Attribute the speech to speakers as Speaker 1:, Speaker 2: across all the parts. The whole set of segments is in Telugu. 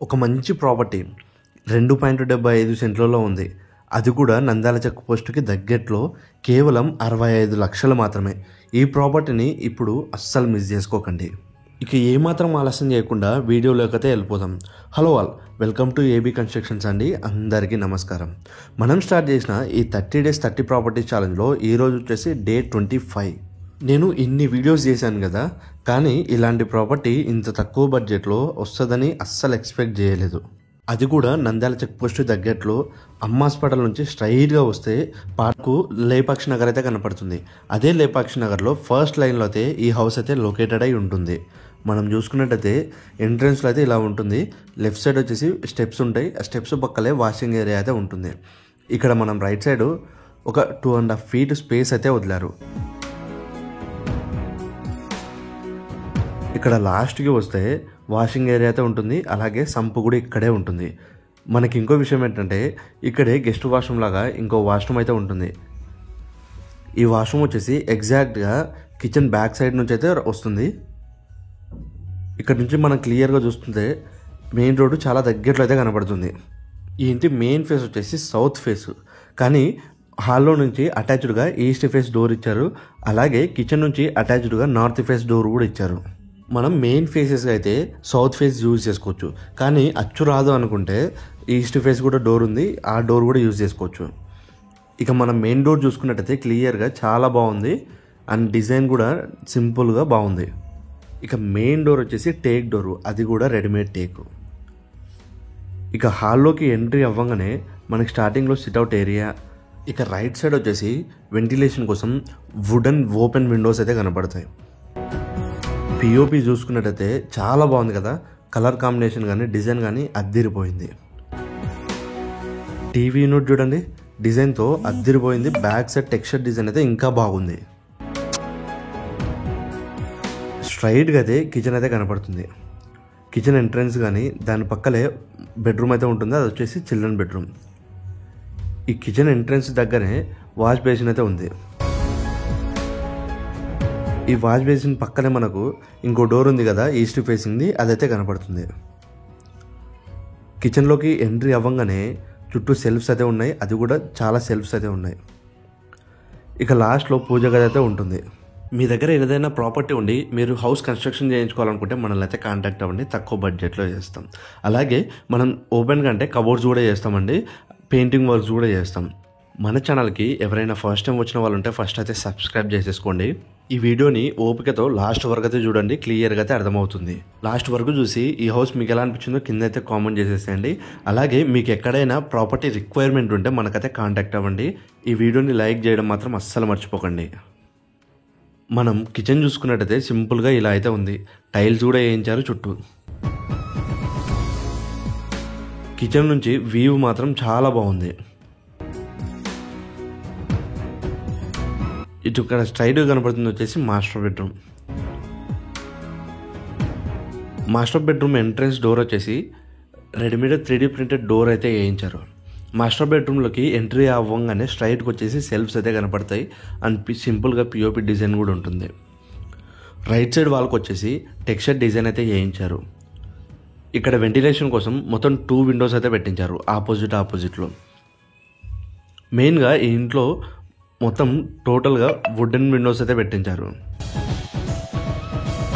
Speaker 1: ఒక మంచి ప్రాపర్టీ 2.75 సెంట్లలో ఉంది. అది కూడా నంద్యాల చెక్ పోస్టుకి దగ్గరలో కేవలం 65 లక్షలు మాత్రమే. ఈ ప్రాపర్టీని ఇప్పుడు అస్సలు మిస్ చేసుకోకండి. ఇక ఏమాత్రం ఆలస్యం చేయకుండా వీడియోలోకైతే వెళ్ళిపోదాం. Hello all, welcome to AB constructions అండి. అందరికీ నమస్కారం. మనం స్టార్ట్ చేసిన ఈ 30 days 30 ప్రాపర్టీస్ ఛాలెంజ్లో ఈరోజు వచ్చేసి డే 25. నేను ఇన్ని వీడియోస్ చేశాను కదా, కానీ ఇలాంటి ప్రాపర్టీ ఇంత తక్కువ బడ్జెట్లో వస్తుందని అస్సలు ఎక్స్పెక్ట్ చేయలేదు. అది కూడా నంద్యాల చెక్ పోస్ట్ దగ్గరలో అమ్మ హాస్పిటల్ నుంచి స్ట్రైట్గా వస్తే పార్కు లేపాక్షి నగర్ అయితే కనపడుతుంది. అదే లేపాక్షి నగర్లో ఫస్ట్ లైన్లో అయితే ఈ హౌస్ అయితే లొకేటెడ్ అయి ఉంటుంది. మనం చూసుకున్నట్టయితే ఎంట్రన్స్లో అయితే ఇలా ఉంటుంది. లెఫ్ట్ సైడ్ వచ్చేసి స్టెప్స్ ఉంటాయి. ఆ స్టెప్స్ పక్కలే వాషింగ్ ఏరియా అయితే ఉంటుంది. ఇక్కడ మనం రైట్ సైడ్ ఒక 2.5 feet స్పేస్ అయితే వదిలారు. ఇక్కడ లాస్ట్కి వస్తే వాషింగ్ ఏరియా అయితే ఉంటుంది. అలాగే సంపు కూడా ఇక్కడే ఉంటుంది. మనకి ఇంకో విషయం ఏంటంటే ఇక్కడే గెస్ట్ వాష్రూమ్ లాగా ఇంకో వాష్రూమ్ అయితే ఉంటుంది. ఈ వాష్రూమ్ వచ్చేసి ఎగ్జాక్ట్గా కిచెన్ బ్యాక్ సైడ్ నుంచి అయితే వస్తుంది. ఇక్కడ నుంచి మనం క్లియర్గా చూస్తుంటే మెయిన్ రోడ్డు చాలా దగ్గరలో అయితే కనపడుతుంది. ఈ ఇంటి మెయిన్ ఫేస్ వచ్చేసి సౌత్ ఫేస్, కానీ హాల్లో నుంచి అటాచ్డ్గా ఈస్ట్ ఫేస్ డోర్ ఇచ్చారు. అలాగే కిచెన్ నుంచి అటాచ్డ్గా నార్త్ ఫేస్ డోర్ కూడా ఇచ్చారు. మనం మెయిన్ ఫేసెస్గా అయితే సౌత్ ఫేస్ యూజ్ చేసుకోవచ్చు, కానీ అచ్చు రాదు అనుకుంటే ఈస్ట్ ఫేస్ కూడా డోర్ ఉంది, ఆ డోర్ కూడా యూజ్ చేసుకోవచ్చు. ఇక మనం మెయిన్ డోర్ చూసుకున్నట్టయితే క్లియర్గా చాలా బాగుంది అండ్ డిజైన్ కూడా సింపుల్గా బాగుంది. ఇక మెయిన్ డోర్ వచ్చేసి టేక్ డోరు, అది కూడా రెడీమేడ్ టేక్. ఇక హాల్లోకి ఎంట్రీ అవ్వగానే మనకి స్టార్టింగ్లో సిట్అవుట్ ఏరియా, ఇక రైట్ సైడ్ వచ్చేసి వెంటిలేషన్ కోసం వుడెన్ ఓపెన్ విండోస్ అయితే కనపడతాయి. పిఓపి చూసుకున్నట్టయితే చాలా బాగుంది కదా, కలర్ కాంబినేషన్ కానీ డిజైన్ కానీ అద్దిరిపోయింది. టీవీ యూనిట్ చూడండి, డిజైన్తో అద్దిరిపోయింది. బ్యాక్ సైడ్ టెక్స్చర్ డిజైన్ అయితే ఇంకా బాగుంది. స్ట్రైట్గా అయితే కిచెన్ అయితే కనపడుతుంది. కిచెన్ ఎంట్రన్స్ కానీ దాని పక్కలే బెడ్రూమ్ అయితే ఉంటుంది. అది వచ్చేసి చిల్డ్రన్ బెడ్రూమ్. ఈ కిచెన్ ఎంట్రన్స్ దగ్గరే వాష్ బేసిన్ అయితే ఉంది. ఈ వాష్ బేసిన్ పక్కనే మనకు ఇంకో డోర్ ఉంది కదా ఈస్ట్ ఫేసింగ్ది, అదైతే కనపడుతుంది. కిచెన్లోకి ఎంట్రీ అవ్వగానే చుట్టూ సెల్ఫ్స్ అయితే ఉన్నాయి. అది కూడా చాలా సెల్ఫ్స్ అయితే ఉన్నాయి. ఇక లాస్ట్లో పూజ గది అయితే ఉంటుంది. మీ దగ్గర ఏదైనా ప్రాపర్టీ ఉండి మీరు హౌస్ కన్స్ట్రక్షన్ చేయించుకోవాలనుకుంటే మనల్ని అయితే కాంటాక్ట్ అవ్వండి, తక్కువ బడ్జెట్లో చేస్తాం. అలాగే మనం ఓపెన్గా అంటే కబోర్డ్స్ కూడా చేస్తామండి, పెయింటింగ్ వర్క్స్ కూడా చేస్తాం. మన ఛానల్కి ఎవరైనా ఫస్ట్ టైం వచ్చిన వాళ్ళు ఉంటే ఫస్ట్ అయితే సబ్స్క్రైబ్ చేసేసుకోండి. ఈ వీడియోని ఓపికతో లాస్ట్ వరకు అయితే చూడండి, క్లియర్గా అయితే అర్థమవుతుంది. లాస్ట్ వరకు చూసి ఈ హౌస్ మీకు ఎలా అనిపించిందో కింద అయితే కామెంట్ చేసేసేయండి. అలాగే మీకు ఎక్కడైనా ప్రాపర్టీ రిక్వైర్మెంట్ ఉంటే మనకైతే కాంటాక్ట్ అవ్వండి. ఈ వీడియోని లైక్ చేయడం మాత్రం అస్సలు మర్చిపోకండి. మనం కిచెన్ చూసుకున్నట్టయితే సింపుల్గా ఇలా అయితే ఉంది. టైల్స్ కూడా వేయించారు చుట్టూ. కిచెన్ నుంచి వ్యూ మాత్రం చాలా బాగుంది. ఇటు ఇక్కడ స్ట్రైట్గా కనపడుతుంది వచ్చేసి master bedroom. Master bedroom entrance door వచ్చేసి రెడీమేడ్ 3D ప్రింటెడ్ డోర్ అయితే వేయించారు. మాస్టర్ బెడ్రూమ్లోకి ఎంట్రీ అవ్వగానే స్ట్రైట్కి వచ్చేసి సెల్ఫ్స్ అయితే కనపడతాయి అండ్ సింపుల్గా పిఓపి డిజైన్ కూడా ఉంటుంది. రైట్ సైడ్ వాళ్ళకి వచ్చేసి టెక్స్చర్ డిజైన్ అయితే వేయించారు. ఇక్కడ వెంటిలేషన్ కోసం మొత్తం 2 విండోస్ అయితే పెట్టించారు ఆపోజిట్లో. మెయిన్గా ఈ ఇంట్లో మొత్తం టోటల్గా వుడెన్ విండోస్ అయితే పెట్టించారు.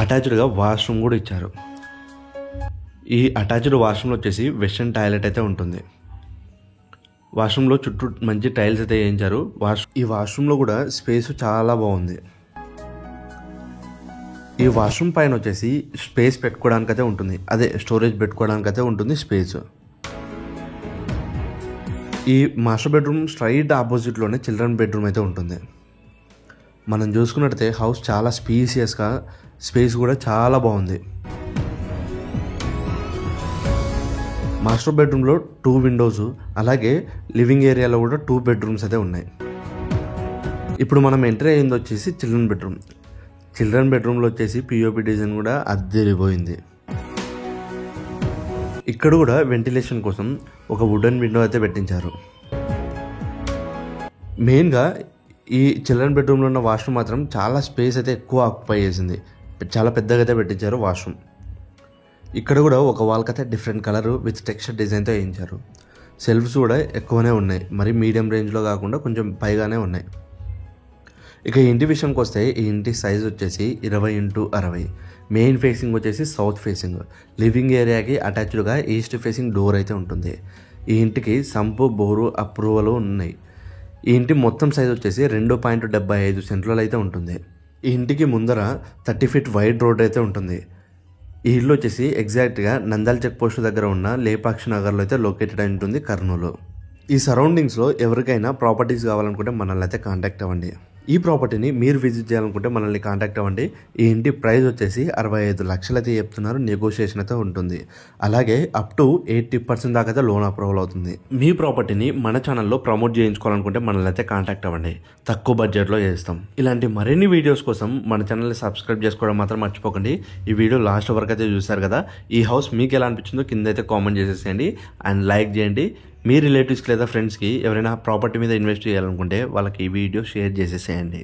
Speaker 1: అటాచ్డ్గా వాష్రూమ్ కూడా ఇచ్చారు. ఈ అటాచ్డ్ వాష్రూమ్లో వచ్చేసి వెస్టర్న్ టాయిలెట్ అయితే ఉంటుంది. వాష్రూమ్లో చుట్టూ మంచి టైల్స్ అయితే వేయించారు. ఈ వాష్రూమ్లో కూడా స్పేస్ చాలా బాగుంది. ఈ వాష్రూమ్ పైన వచ్చేసి స్పేస్ పెట్టుకోవడానికైతే ఉంటుంది, అదే స్టోరేజ్ పెట్టుకోవడానికైతే ఉంటుంది స్పేస్. ఈ మాస్టర్ బెడ్రూమ్ స్ట్రైట్ ఆపోజిట్లోనే చిల్డ్రన్ బెడ్రూమ్ అయితే ఉంటుంది. మనం చూసుకున్నట్టయితే హౌస్ చాలా స్పేసియస్గా, స్పేస్ కూడా చాలా బాగుంది. మాస్టర్ బెడ్రూమ్లో 2 విండోస్, అలాగే లివింగ్ ఏరియాలో కూడా 2 బెడ్రూమ్స్ అయితే ఉన్నాయి. ఇప్పుడు మనం ఎంట్రీ అయింది వచ్చేసి చిల్డ్రన్ బెడ్రూమ్. చిల్డ్రన్ బెడ్రూమ్లో వచ్చేసి పిఓపి డిజైన్ కూడా అద్దరిపోయింది. ఇక్కడ కూడా వెంటిలేషన్ కోసం ఒక వుడెన్ విండో అయితే పెట్టించారు. మెయిన్గా ఈ చిల్డ్రన్ బెడ్రూమ్లో ఉన్న వాష్రూమ్ మాత్రం చాలా స్పేస్ అయితే ఎక్కువ ఆక్యుపై చేసింది. చాలా పెద్దగా అయితే పెట్టించారు వాష్రూమ్. ఇక్కడ కూడా ఒక వాల్కి అయితే డిఫరెంట్ కలర్ విత్ టెక్స్చర్ డిజైన్తో వేయించారు. సెల్ఫ్స్ కూడా ఎక్కువనే ఉన్నాయి, మరి మీడియం రేంజ్లో కాకుండా కొంచెం పైగానే ఉన్నాయి. ఇక ఇంటి విషయంకి వస్తే ఈ ఇంటి సైజ్ వచ్చేసి 20x60. మెయిన్ ఫేసింగ్ వచ్చేసి సౌత్ ఫేసింగ్. లివింగ్ ఏరియాకి అటాచ్డ్గా ఈస్ట్ ఫేసింగ్ డోర్ అయితే ఉంటుంది. ఈ ఇంటికి సంపు బోరు అప్రూవల్ ఉన్నాయి. ఈ ఇంటి మొత్తం సైజ్ వచ్చేసి 2.75 సెంట్లలో అయితే ఉంటుంది. ఈ ఇంటికి ముందర 30 ఫీట్ వైడ్ రోడ్ అయితే ఉంటుంది. ఈ ఇల్లు వచ్చేసి ఎగ్జాక్ట్గా నంద్యాల చెక్ పోస్ట్ దగ్గర ఉన్న లేపాక్షి నగర్లో అయితే లొకేటెడ్ అయి ఉంటుంది, కర్నూలు. ఈ సరౌండింగ్స్లో ఎవరికైనా ప్రాపర్టీస్ కావాలనుకుంటే మనల్ని అయితే కాంటాక్ట్ అవ్వండి. ఈ ప్రాపర్టీని మీరు విజిట్ చేయాలనుకుంటే మనల్ని కాంటాక్ట్ అవ్వండి. ఈ ఇంటి ప్రైస్ వచ్చేసి 65 లక్షలు అయితే చెప్తున్నారు. నెగోషియేషన్ అయితే ఉంటుంది. అలాగే అప్ టు 80% దాకా అయితే లోన్ అప్రూవల్ అవుతుంది. మీ ప్రాపర్టీని మన ఛానల్లో ప్రమోట్ చేయించుకోవాలనుకుంటే మనల్ని అయితే కాంటాక్ట్ అవ్వండి. తక్కువ బడ్జెట్లో చేస్తాం. ఇలాంటి మరిన్ని వీడియోస్ కోసం మన ఛానల్ని సబ్స్క్రైబ్ చేసుకోవడం మాత్రం మర్చిపోకండి. ఈ వీడియో లాస్ట్ వరకు అయితే చూసారు కదా. ఈ హౌస్ మీకు ఎలా అనిపించిందో కింద అయితే కామెంట్ చేసేసేయండి అండ్ లైక్ చేయండి. మీ రిలేటివ్స్కి లేదా ఫ్రెండ్స్కి ఎవరైనా ప్రాపర్టీ మీద ఇన్వెస్ట్ చేయాలనుకుంటే వాళ్ళకి ఈ వీడియో షేర్ చేసేసేయండి.